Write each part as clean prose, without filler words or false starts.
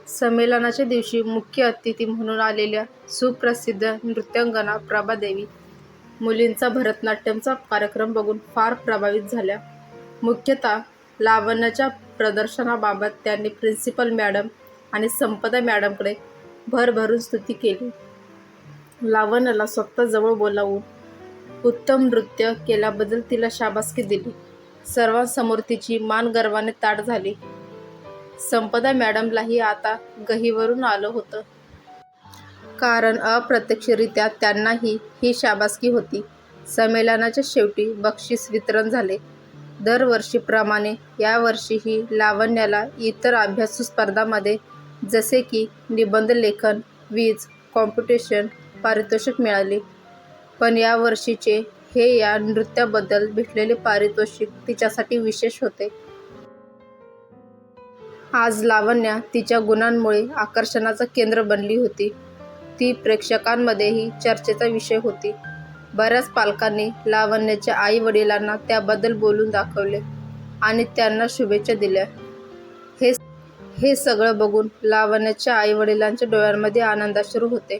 संमेलनाच्या दिवशी मुख्य अतिथी म्हणून आलेल्या सुप्रसिद्ध नृत्यांगना प्रभादेवी मुलींचा भरतनाट्यमचा कार्यक्रम बघून फार प्रभावित झाल्या. मुख्यतः लावण्याच्या प्रदर्शनाबाबत त्यांनी प्रिन्सिपल मॅडम आणि संपदा मॅडमकडे भरभरून स्तुती केली. लावण्याला स्वतः जवळ बोलावून उत्तम नृत्य केल्याबद्दल तिला शाबासकी दिली. सर्वांसमोर तिची मान गर्वाने ताठ झाली. संपदा मॅडमलाही आता गहिवरून आलं होतं. कारण अप्रत्यक्षरित्या त्यांनाही ही शाबासकी होती. संमेलनाच्या शेवटी बक्षीस वितरण झाले. दरवर्षीप्रमाणे यावर्षीही लावण्याला इतर अभ्यासू स्पर्धांमध्ये जसे की निबंध लेखन, क्विझ कॉम्पिटिशन पारितोषिक मिळाले. पण यावर्षीचे हे या नृत्याबद्दल भेटलेले पारितोषिक तिच्यासाठी विशेष होते. आज लावण्या तिच्या गुणांमुळे आकर्षणाचं केंद्र बनली होती. ती प्रेक्षकांमध्येही चर्चेचा विषय होती. बऱ्याच पालकांनी लावण्याच्या आई-वडिलांना त्याबद्दल बोलून दाखवले आणि त्यांना शुभेच्छा दिल्या. हे सगळं बघून लावण्याच्या आई-वडिलांच्या डोळ्यांमध्ये आनंदाश्रू होते.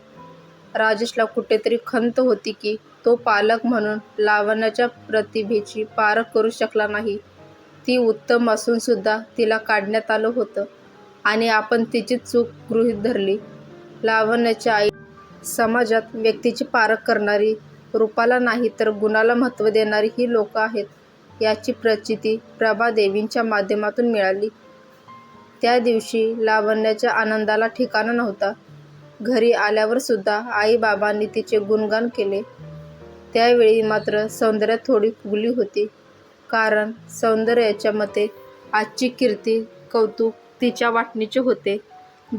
राजेशला कुठेतरी खंत होती की तो पालक म्हणून लावण्याच्या प्रतिभेची पारख करू शकला नाही. ती उत्तम असून सुद्धा तिला काढण्यात आलं होतं आणि आपण तिची चूक गृहीत धरली. लावण्याच्या आई समाजात व्यक्तीची पारख करणारी, रूपाला नाही तर गुणाला महत्त्व देणारी ही लोकं आहेत, याची प्रचिती प्रभादेवींच्या माध्यमातून मिळाली. त्या दिवशी लावण्याच्या आनंदाला ठिकाणा नव्हता. घरी आल्यावर सुद्धा आई-बाबांनी तिचे गुणगान केले. त्यावेळी मात्र सौंदर्या थोडी फुगली होती. कारण सौंदर्याच्या मते आजची कीर्ती कौतुक तिच्या वाटणीचे होते,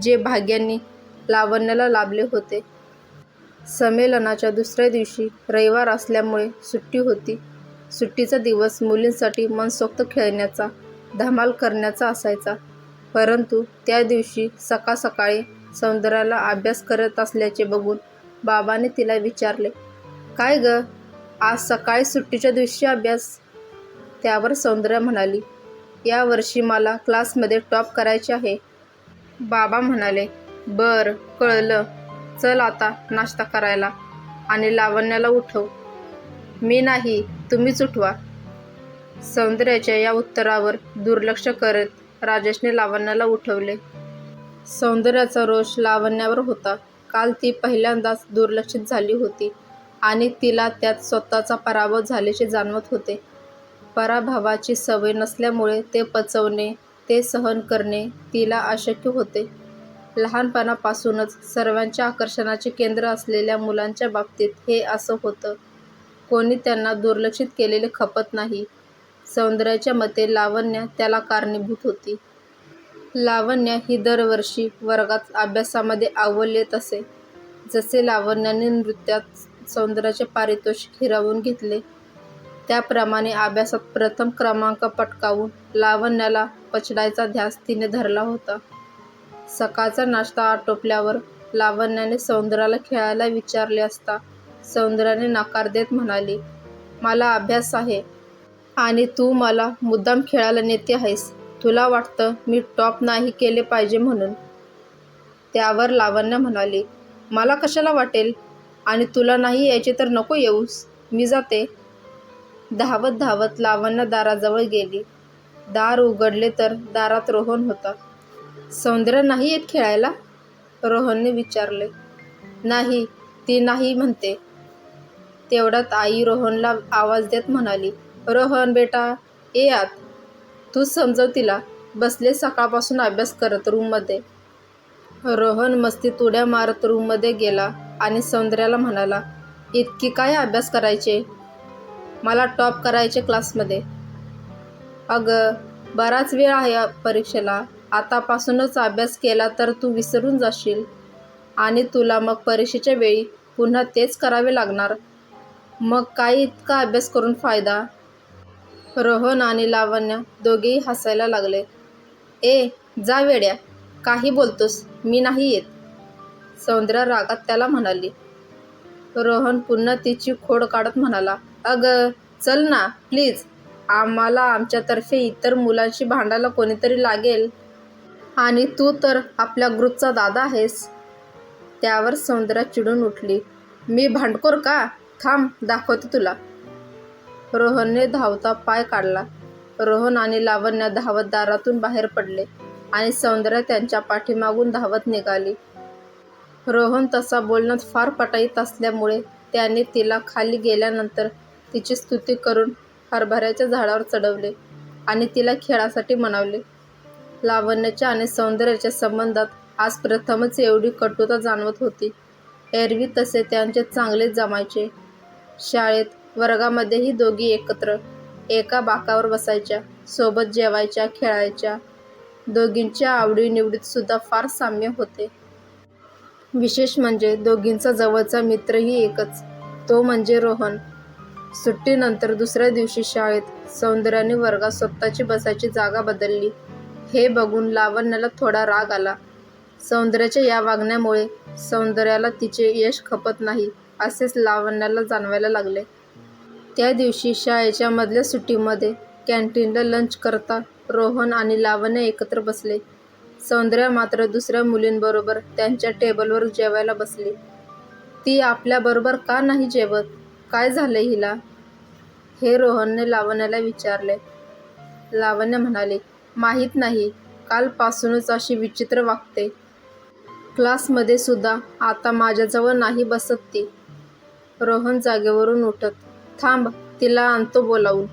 जे भाग्याने लावण्याला लाभले होते. संमेलनाच्या दुसऱ्या दिवशी रविवार असल्यामुळे सुट्टी होती. सुट्टीचा दिवस मुलींसाठी मनसोक्त खेळण्याचा, धमाल करण्याचा असायचा. परंतु त्या दिवशी सकाळी सौंदर्याला अभ्यास करत असल्याचे बघून बाबांनी तिला विचारले, "काय गं, आज सकाळी सुट्टीच्या दिवशी अभ्यास?" त्यावर सौंदर्या म्हणाली, "यावर्षी मला क्लासमध्ये टॉप करायचे आहे." बाबा म्हणाले, "बरं, कळलं. चल आता नाश्ता करायला आणि लावण्याला उठव." "मी नाही, तुम्हीच उठवा." सौंदर्याच्या या उत्तरावर दुर्लक्ष करत राजेशने लावण्याला उठवले. सौंदर्याचा रोष लावण्यावर होता. काल ती पहिल्यांदाच दुर्लक्षित झाली होती आणि तिला त्यात स्वतःचा पराभव झाल्याचे जाणवत होते. पराभवाची सवय नसल्यामुळे ते पचवणे, ते सहन करणे तिला अशक्य होते. लहानपणापासूनच सर्वांच्या आकर्षणाचे केंद्र असलेल्या मुलांच्या बाबतीत हे असं होतं. कोणी त्यांना दुर्लक्षित केलेले खपत नाही. सौंदर्याच्या मते लावण्या त्याला कारणीभूत होती. लावण्या ही दरवर्षी वर्गात अभ्यासामध्ये अव्वल येत असे. जसे लावण्याने नृत्यात सौंदर्याचे पारितोषिक हिरावून घेतले, त्याप्रमाणे अभ्यासात प्रथम क्रमांक पटकावून लावण्याला पछाडायचा ध्यास तिने धरला होता. सकाळचा नाश्ता आटोपल्यावर लावण्याने सौंदर्याला खेळायला विचारले असता सौंदर्याने नकार देत म्हणाली, "मला अभ्यास आहे आणि तू मला मुद्दाम खेळायला नेते आहेस. तुला वाटतं मी टॉप नाही केले पाहिजे म्हणून." त्यावर लावण्या म्हणाली, "मला कशाला वाटेल? आणि तुला नाही यायचे तर नको येऊस. मी जाते." धावत लावण्या दाराजवळ गेली. दार उघडले तर दारात रोहन होता. "सौंदर्या नाही येत खेळायला?" रोहनने विचारले. "नाही, ती नाही म्हणते." तेवढ्यात आई रोहनला आवाज देत म्हणाली, "रोहन बेटा, ये आत. तूच समजव तिला. बसले सकाळपासून अभ्यास करत रूममध्ये." रोहन मस्तीत उड्या मारत रूममध्ये गेला आणि सौंदर्याला म्हणाला, "इतकी काय अभ्यास करायचे? मला टॉप करायचे क्लासमध्ये." "अगं, बराच वेळ आहे परीक्षेला. आतापासूनच अभ्यास केला तर तू विसरून जाशील आणि तुला मग परीक्षेच्या वेळी पुन्हा तेच करावे लागणार. मग काय इतका अभ्यास करून फायदा?" रोहन आणि लावण्या दोघेही हसायला लागले. "ए, जा वेड्या, काही बोलतोस? मी नाही येत." सौंदर्या रागात त्याला म्हणाली. रोहन पुन्हा तिची खोड काढत म्हणाला, "अगं, चल ना प्लीज. आम्हाला आमच्यातर्फे इतर मुलांशी भांडायला कोणीतरी लागेल आणि तू तर आपल्या ग्रुपचा दादा आहेस. त्यावर सौंदर्या चिडून उठली. मी भांडखोर का? थांब, दाखवते तुला. रोहनने धावता पाय काढला. रोहन आणि लावण्या धावत दारातून बाहेर पडले आणि सौंदर्या त्यांच्या पाठीमागून धावत निघाली. रोहन तसा बोलण्यात फार पटाईत असल्यामुळे त्याने तिला खाली गेल्यानंतर तिची स्तुती करून हरभऱ्याच्या झाडावर चढवले आणि तिला खेळासाठी म्हणावले. लावण्याच्या आणि सौंदर्याच्या संबंधात आज प्रथमच एवढी कटुता जाणवत होती. एरवी तसे त्यांचे चांगलेच जमायचे. शाळेत वर्गामध्येही दोघी एकत्र एका बाकावर बसायच्या, सोबत जेवायच्या, खेळायच्या. दोघींच्या आवडीनिवडीत सुद्धा फार साम्य होते. विशेष म्हणजे दोघींचा जवळचा मित्रही एकच, तो म्हणजे रोहन. सुट्टीनंतर दुसऱ्या दिवशी शाळेत सौंदर्याने वर्गात स्वतःची बसायची जागा बदलली. हे बघून लावण्याला थोडा राग आला. सौंदर्याच्या या वागण्यामुळे सौंदर्याला तिचे यश खपत नाही असेच लावण्याला जाणवायला लागले. त्या दिवशी शाळेच्या मधल्या सुट्टीमध्ये कॅन्टीनला लंच करता रोहन आणि लावण्य एकत्र बसले. सौंदर्या मात्र दुसऱ्या मुलींबरोबर त्यांच्या टेबलवर जेवायला बसली. ती आपल्याबरोबर का नाही जेवत? काय झालंय हिला? हे रोहनने लावण्याला विचारले. लावण्य म्हणाली, माहीत नाही, कालपासूनच अशी विचित्र वागते. क्लासमध्ये सुद्धा आता माझ्याजवळ नाही बसत ती. रोहन जागेवरून उठत, थांब, तिला आणतो बोलावून.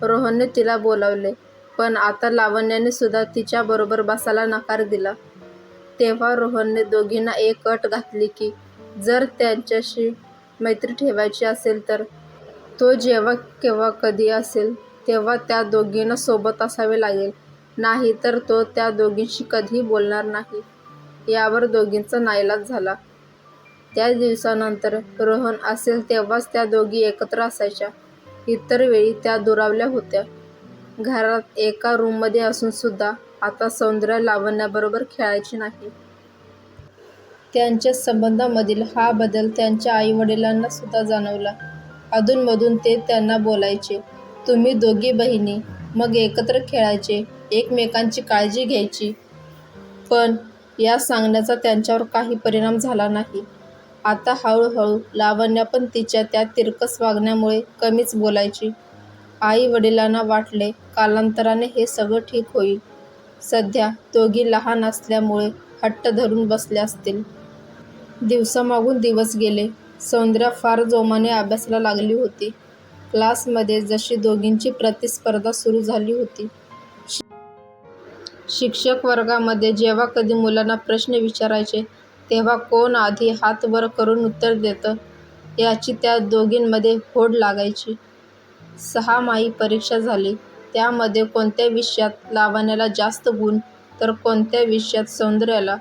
रोहनने तिला बोलावले, पण आता लावण्याने सुद्धा तिच्याबरोबर बसायला नकार दिला. तेव्हा रोहनने दोघींना एक अट घातली की जर त्यांच्याशी मैत्री ठेवायची असेल तर तो जेव्हा केव्हा कधी असेल तेव्हा त्या दोघींना सोबत असावे लागेल, नाही तर तो त्या दोघींशी कधीही बोलणार नाही. यावर दोघींचा नाईलाज झाला. त्या दिवसानंतर रोहन असेल तेव्हाच त्या दोघी एकत्र असायच्या. इतर वेळी त्या दुरावल्या होत्या. घरात एका रूममध्ये असून सुद्धा आता सौंदर्या लावण्याबरोबर खेळायची नाही. त्यांच्या संबंधामधील हा बदल त्यांच्या आईवडिलांना सुद्धा जाणवला. अधूनमधून ते त्यांना बोलायचे, तुम्ही दोघी बहिणी मग एकत्र खेळायचे, एकमेकांची काळजी घ्यायची. पण या सांगण्याचा त्यांच्यावर काही परिणाम झाला नाही. आता हळूहळू लावण्या पण तिच्या त्या तिरकस वागण्यामुळे कमीच बोलायची. आई वडिलांना वाटले कालांतराने हे सगळं ठीक होईल. सध्या दोघी लहान असल्यामुळे हट्ट धरून बसल्या असतील. दिवसामागून दिवस गेले. सौंदर्या फार जोमाने अभ्यासाला लागली होती. क्लासमध्ये जशी दोघींची प्रतिस्पर्धा सुरू झाली होती. शिक्षक वर्गामध्ये जेव्हा कधी मुलांना प्रश्न विचारायचे तेव्हा कोण आधी हात वर करून उत्तर देतं याची त्या दोघींमध्ये होड लागायची. 6 माही परीक्षा झाली. त्यामध्ये कोणत्या विषयात लावण्याला जास्त गुण तर कोणत्या विषयात सौंदर्याला.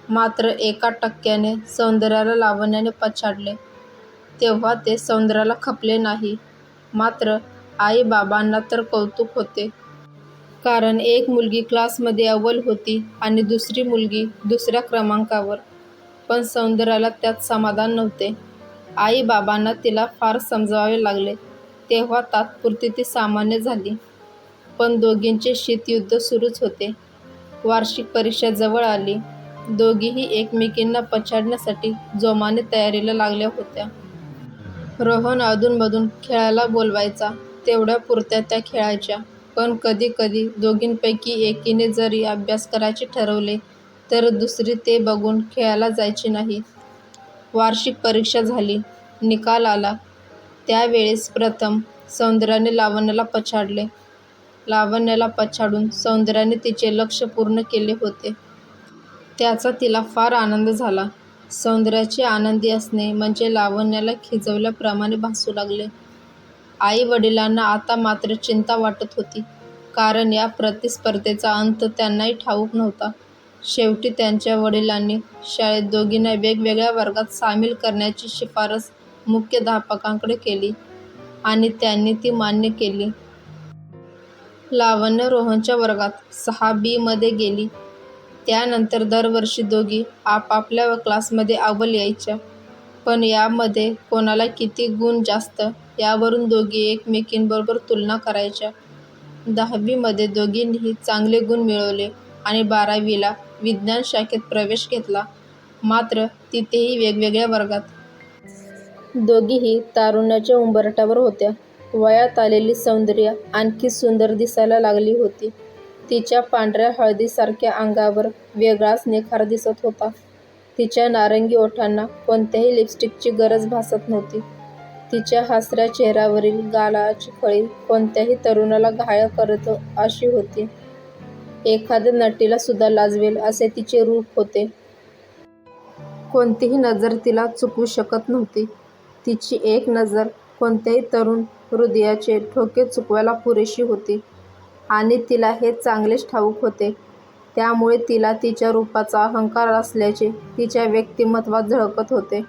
मात्र 1% सौंदर्याला लावण्याने पछाडले. तेव्हा ते सौंदर्याला खपले नाही. मात्र आई बाबांना तर कौतुक होते. कारण एक मुलगी क्लासमध्ये अव्वल होती आणि दुसरी मुलगी दुसऱ्या क्रमांकावर. पण सौंदर्याला त्यात समाधान नव्हते. आई बाबांना तिला फार समजवावे लागले. तेव्हा तात्पुरती ती सामान्य झाली. पण दोघींचे शीतयुद्ध सुरूच होते. वार्षिक परीक्षा जवळ आली. दोघीही एकमेकींना पछाडण्यासाठी जोमाने तयारीला लागल्या होत्या. रोहन अधूनमधून खेळायला बोलवायचा. तेवढ्यापुरत्या त्या खेळायच्या. पण कधी कधी दोघींपैकी एकीने जरी अभ्यास करायचे ठरवले तर दुसरी ते बघून खेळायला जायची नाही. वार्षिक परीक्षा झाली. निकाल आला. त्यावेळेस प्रथम सौंदर्याने लावण्याला पछाडले. लावण्याला पछाडून सौंदर्याने तिचे लक्ष्य पूर्ण केले होते. त्याचा तिला फार आनंद झाला. सौंदर्याचे आनंदी असणे म्हणजे लावण्याला खिजवल्याप्रमाणे भासू लागले. आई वडिलांना आता मात्र चिंता वाटत होती. कारण या प्रतिस्पर्धेचा अंत त्यांनाही ठाऊक नव्हता. शेवटी त्यांच्या वडिलांनी शाळेत दोघींना वेगवेगळ्या वर्गात सामील करण्याची शिफारस मुख्याध्यापकांकडे केली आणि त्यांनी ती मान्य केली. लावण्य रोहनच्या वर्गात 6B मध्ये गेली. त्यानंतर दरवर्षी दोघी आपापल्या क्लासमध्ये अव्वल यायच्या. पण यामध्ये कोणाला किती गुण जास्त यावरून दोघी एकमेकींबरोबर तुलना करायच्या. 10वी मध्ये दोघींनीही चांगले गुण मिळवले आणि 12वीला विज्ञान शाखेत प्रवेश घेतला. मात्र तिथेही वेगवेगळ्या वर्गात. दोघीही तारुण्याच्या उंबरठ्यावर होत्या. वयात आलेली सौंदर्या आणखी सुंदर दिसायला लागली होती. तिच्या पांढऱ्या हळदीसारख्या अंगावर वेगळाच निखार दिसत होता. तिच्या नारंगी ओठांना कोणत्याही लिपस्टिकची गरज भासत नव्हती. तिच्या हसऱ्या चेहऱ्यावरील गालाची खळी कोणत्याही तरुणाला घायल करत अशी होती. एखाद्या नटीला सुद्धा लाजवेल असे तिचे रूप होते. कोणतीही नजर तिला चुकवू शकत नव्हती. तिची एक नजर कोणत्याही तरुण हृदयाचे ठोके चुकवायला पुरेशी होती आणि तिला हे चांगलेच ठाऊक होते. त्यामुळे तिला तिच्या रूपाचा अहंकार असल्याचे तिच्या व्यक्तिमत्वात झळकत होते.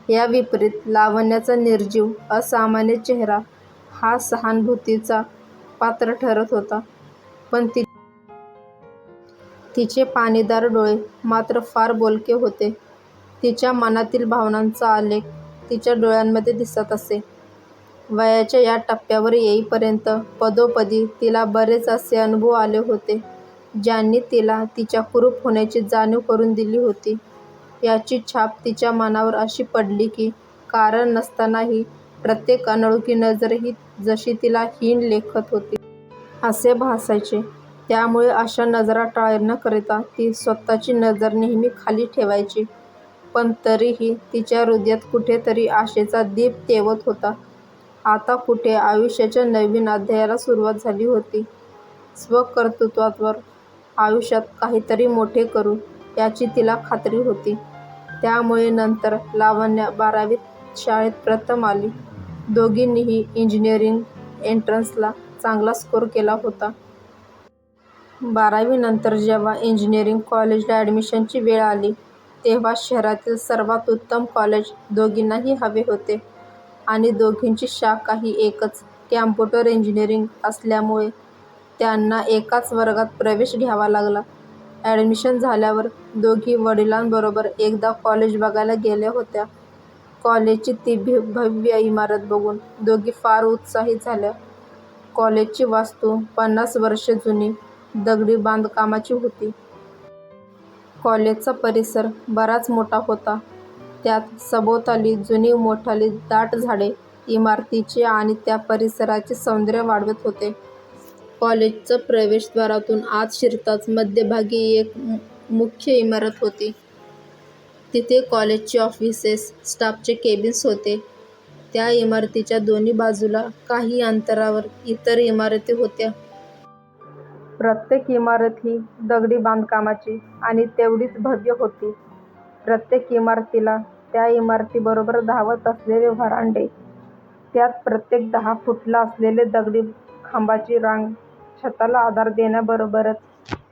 या विपरीत लावण्याचा निर्जीव, असामान्य चेहरा हा सहानुभूतीचा पात्र ठरत होता. पण तिचे पाणीदार डोळे मात्र फार बोलके होते. तिच्या मनातील भावनांचा आलेख तिच्या डोळ्यांमध्ये दिसत असे. वयाच्या या टप्प्यावर येईपर्यंत पदोपदी तिला बरेच असे अनुभव आले होते, ज्यांनी तिला तिच्या कुरूप होण्याची जाणीव करून दिली होती. याची छाप तिच्या मनावर अशी पडली की कारण नसतानाही प्रत्येक अनोळखी नजरही जशी तिला हीन लेखत होती असे भासायचे. त्यामुळे अशा नजरा टाळण्याकरिता ती स्वतःची नजर नेहमी खाली ठेवायची. पण तरीही तिच्या हृदयात कुठेतरी आशेचा दीप तेवत होता. आता कुठे आयुष्याच्या नवीन अध्यायाला सुरुवात झाली होती. स्वकर्तृत्वावर आयुष्यात काहीतरी मोठे करू याची तिला खात्री होती. त्यामुळे नंतर लावण्या 12वीत शाळेत प्रथम आली. दोघींनीही इंजिनिअरिंग एंट्रन्सला चांगला स्कोअर केला होता. 12वीनंतर जेव्हा इंजिनिअरिंग कॉलेजला ॲडमिशनची वेळ आली तेव्हा शहरातील सर्वात उत्तम कॉलेज दोघींनाही हवे होते आणि दोघींची शाखाही एकच, कॉम्प्युटर इंजिनिअरिंग असल्यामुळे त्यांना एकाच वर्गात प्रवेश घ्यावा लागला. ॲडमिशन झाल्यावर दोघी वडिलांबरोबर एकदा कॉलेज बघायला गेल्या होत्या. कॉलेजची ती भव्य इमारत बघून दोघी फार उत्साहित झाल्या. कॉलेजची वास्तू 50 वर्षे जुनी दगडी बांधकामाची होती. कॉलेजचा परिसर बराच मोठा होता. त्यात सभोवताली जुनी मोठाली दाट झाडे इमारतीचे आणि त्या परिसराचे सौंदर्य वाढवत होते. कॉलेजच्या प्रवेशद्वारातून आत शिरताच मध्यभागी एक मुख्य इमारत होती. तिथे कॉलेजची ऑफिसेस, स्टाफचे केबिन्स होते. त्या इमारतीच्या दोन्ही बाजूला काही अंतरावर इतर इमारती होत्या. प्रत्येक इमारत ही दगडी बांधकामाची आणि तेवढीच भव्य होती. प्रत्येक इमारतीला त्या इमारतीबरोबर धावत असलेले व्हरांडे, त्यात प्रत्येक 10 फूटला असलेले दगडी खांबाची रांग छताला आधार देण्याबरोबरच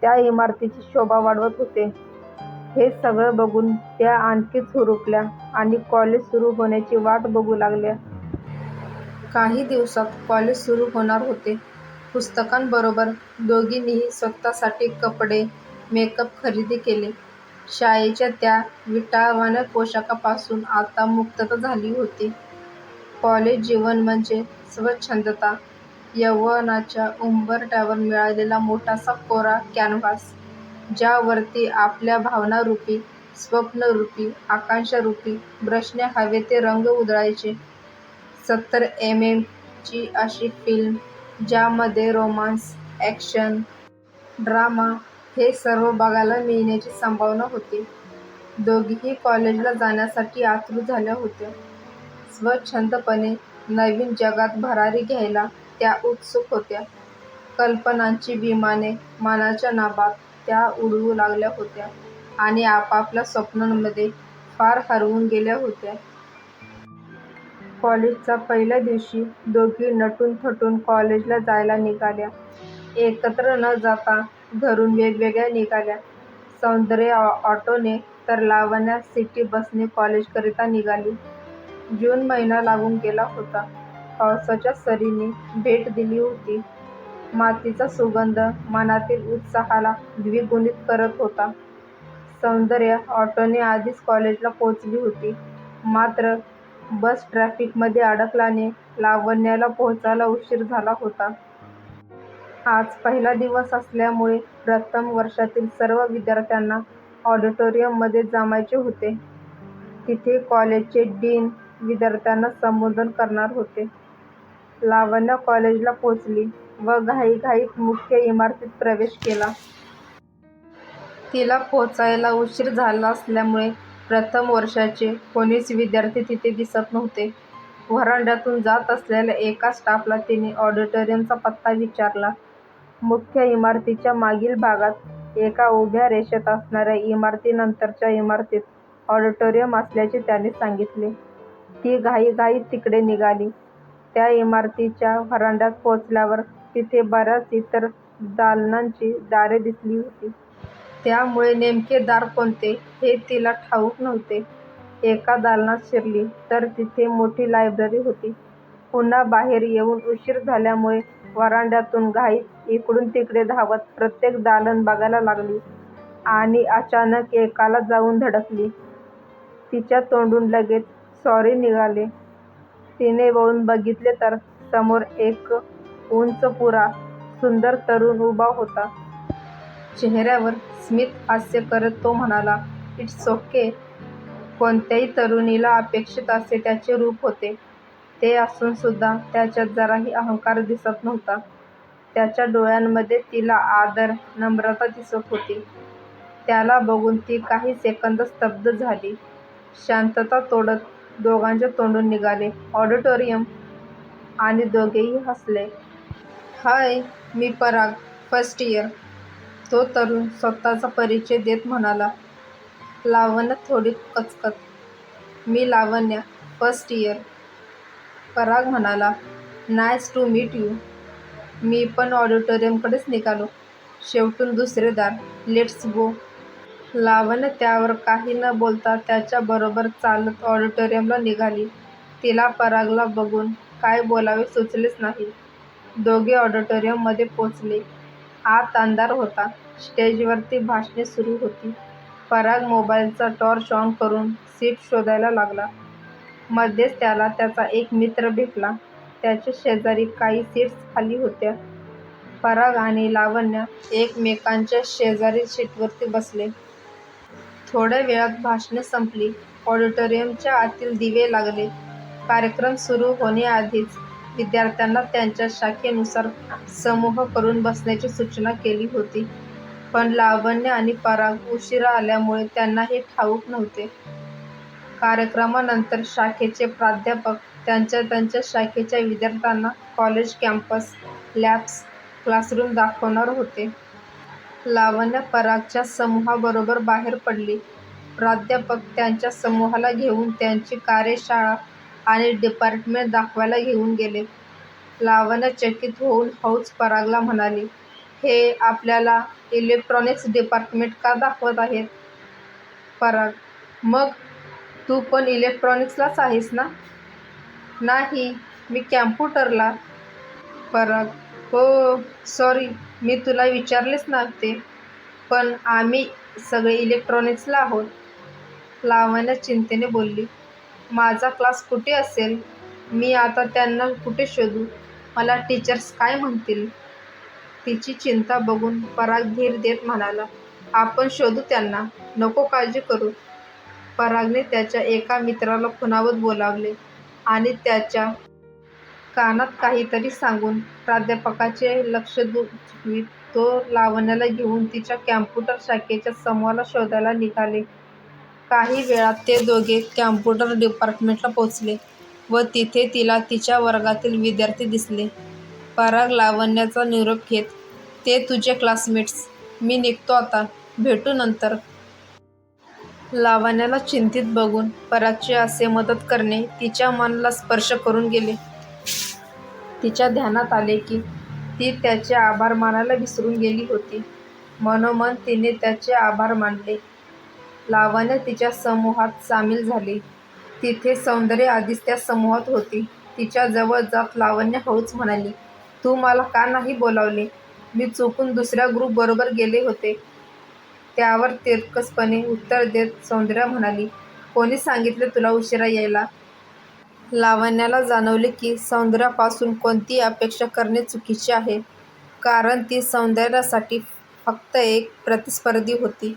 त्या इमारतीची शोभा वाढवत होते. हे सगळं बघून त्या आणखीच हुरूपल्या आणि कॉलेज सुरू होण्याची वाट बघू लागल्या. काही दिवसात कॉलेज सुरू होणार होते. पुस्तकांबरोबर दोघींनीही स्वतःसाठी कपडे, मेकअप खरेदी केले. शाळेच्या त्या विटाळवाण्या पोशाखापासून आता मुक्तता झाली होती. कॉलेज जीवन म्हणजे स्वच्छंदता, यौवनाच्या उंबरठ्यावर मिळालेला मोठासा कोरा कॅनव्हास, ज्यावरती आपल्या भावनारूपी, स्वप्नरूपी, आकांक्षारूपी ब्रशने हवे ते रंग उधळायचे. 70 mm ची अशी फिल्म, ज्यामध्ये रोमान्स, ॲक्शन, ड्रामा हे सर्व बघायला मिळण्याची संभावना होती. दोघीही कॉलेजला जाण्यासाठी आतुर झाल्या होत्या. स्वच्छंदपणे नवीन जगात भरारी घ्यायला त्या उत्सुक होत्या. कल्पनांची विमाने मनाच्या नाभात त्या उडवू लागल्या होत्या आणि आपापल्या स्वप्नांमध्ये फार हरवून गेल्या होत्या. कॉलेजच्या पहिल्या दिवशी दोघी नटून थटून कॉलेजला जायला निघाल्या. एकत्र न जाता घरून वेगवेगळ्या निघाल्या. सौंदर्या ऑटोने तर लावण्या सिटी बसने कॉलेजकरिता निघाली. जून महिना लागून गेला होता. पावसाच्या सरींनी भेट दिली होती. मातीचा सुगंध मनातील उत्साहाला द्विगुणित करत होता. सौंदर्या ऑटोने आधीच कॉलेजला पोहोचली होती. मात्र बस ट्रॅफिकमध्ये अडकल्याने लावण्याला पोहोचायला उशीर झाला होता. आज पहिला दिवस असल्यामुळे प्रथम वर्षातील सर्व विद्यार्थ्यांना ऑडिटोरियममध्ये जमायचे होते. तिथे कॉलेजचे डीन विद्यार्थ्यांना संबोधन करणार होते. लावण्य कॉलेजला पोचली व घाईघाईत मुख्य इमारतीत प्रवेश केला. तिला पोचायला उशीर झाला असल्यामुळे प्रथम वर्षाचे कोणीच विद्यार्थी तिथे दिसत नव्हते. व्हरांड्यातून जात असलेल्या एका स्टाफला तिने ऑडिटोरियमचा पत्ता विचारला. मुख्य इमारतीच्या मागील भागात एका उभ्या रेषेत असणाऱ्या इमारतीनंतरच्या इमारतीत ऑडिटोरियम असल्याचे त्याने सांगितले. ती घाईघाईत तिकडे निघाली. त्या इमारतीच्या व्हरांड्यात पोचल्यावर तिथे बऱ्याच इतर दालनांची दारे दिसली होती. त्यामुळे नेमके दार कोणते हे तिला ठाऊक नव्हते. एका दालनात शिरली तर तिथे मोठी लायब्ररी होती. पुन्हा बाहेर येऊन उशीर झाल्यामुळे व्हरांड्यातून घाईत इकडून तिकडे धावत प्रत्येक दालन बघायला लागली आणि अचानक एकाला जाऊन धडकली. तिच्या तोंडून लगेच सॉरी निघाले. तिने वळून बघितले तर समोर एक उंचपुरा सुंदर तरुण उभा होता. चेहऱ्यावर स्मित हास्य करत तो म्हणाला, "इट्स ओके." कोणत्याही तरुणीला अपेक्षित असे त्याचे रूप होते. ते असून सुद्धा त्याच्यात जराही अहंकार दिसत नव्हता. त्याच्या डोळ्यांमध्ये तिला आदर, नम्रता दिसत होती. त्याला बघून ती काही सेकंद स्तब्ध झाली. शांतता तोडत दोघांच्या तोंडून निघाले, "ऑडिटोरियम." आणि दोघेही हसले. "हाय, मी पराग, फर्स्ट इयर." तो तरुण स्वतःचा परिचय देत म्हणाला. लावण्य थोडी कचकत, "मी लावण्य, फर्स्ट इयर." पराग म्हणाला, "नाईस टू मीट यू." "मी पण ऑडिटोरियमकडेच निघालो. शेवटून दुसरे दार. Let's go." लावण्य त्यावर काही न बोलता त्याच्याबरोबर चालत ऑडिटोरियमला निघाली. तिला परागला बघून काय बोलावे सुचलेच नाही. दोघे ऑडिटोरियममध्ये पोचले. आत अंधार होता. स्टेजवरती भाषणे सुरू होती. पराग मोबाईलचा टॉर्च ऑन करून सीट शोधायला लागला. मध्येच त्याला त्याचा एक मित्र भेटला. त्याच्या शेजारी काही सीट्स खाली होत्या. पराग आणि लावण्य एकमेकांच्या शेजारील सीटवरती बसले. थोड्या वेळात भाषणे संपली. ऑडिटोरियमच्या आतील दिवे लागले. कार्यक्रम सुरू होण्याआधीच विद्यार्थ्यांना त्यांच्या शाखेनुसार समूह करून बसण्याची सूचना केली होती. पण लावण्य आणि पराग उशिरा आल्यामुळे त्यांना हे ठाऊक नव्हते. कार्यक्रमानंतर शाखेचे प्राध्यापक त्यांच्या शाखेच्या विद्यार्थ्यांना कॉलेज कॅम्पस, लॅब्स, क्लासरूम दाखवणार होते. लावण्य परागच्या समूहाबरोबर बाहेर पडली. प्राध्यापक त्यांच्या समूहाला घेऊन त्यांची कार्यशाळा आणि डिपार्टमेंट दाखवायला घेऊन गेले. लावण्य चकित होऊन हळूच परागला म्हणाली, "हे आपल्याला इलेक्ट्रॉनिक्स डिपार्टमेंट का दाखवत आहेत?" पराग, "मग तू पण इलेक्ट्रॉनिक्सलाच आहेस ना?" "नाही, मी कॅम्प्युटरला." पराग, "हो, सॉरी, मी तुला विचारलेच नव्हते. पण आम्ही सगळे इलेक्ट्रॉनिक्सला आहोत." लावण्य चिंतेने बोलली, "माझा क्लास कुठे असेल? मी आता त्यांना कुठे शोधू? मला टीचर्स काय म्हणतील?" तिची चिंता बघून पराग धीर देत म्हणाला, "आपण शोधू त्यांना. नको काळजी करू." परागने त्याच्या एका मित्राला खुणावत बोलावले आणि त्याच्या कानात काहीतरी सांगून प्राध्यापकाचे लक्ष चुकवीत तो लावण्याला घेऊन तिच्या कॅम्प्युटर शाखेच्या समूहाला शोधायला निघाले. काही वेळात ते दोघे कॅम्प्युटर डिपार्टमेंटला पोचले व तिथे तिला तिच्या वर्गातील विद्यार्थी दिसले. पराग लावण्याचा निरोप घेत, "ते तुझे क्लासमेट्स. मी निघतो आता. भेटू नंतर." लावण्याला चिंतित बघून परागचे असे मदत करणे तिच्या मनाला स्पर्श करून गेले. तिच्या ध्यानात आले की ती त्याचे आभार मानायला विसरून गेली होती. मनोमन तिने त्याचे आभार मानले. लावण्य तिच्या समूहात सामील झाली. तिथे सौंदर्य आधीच त्या समूहात होती. तिच्या जवळ जात लावण्य हळूच म्हणाली, "तू मला का नाही बोलावले? मी चुकून दुसऱ्या ग्रुपबरोबर गेले होते." त्यावर तिरकसपणे उत्तर देत सौंदर्य म्हणाली, "कोणी सांगितले तुला उशिरा यायला?" लावण्याला जाणवले की सौंदर्यापासून कोणतीही अपेक्षा करणे चुकीचे आहे. कारण ती सौंदर्यासाठी फक्त एक प्रतिस्पर्धी होती.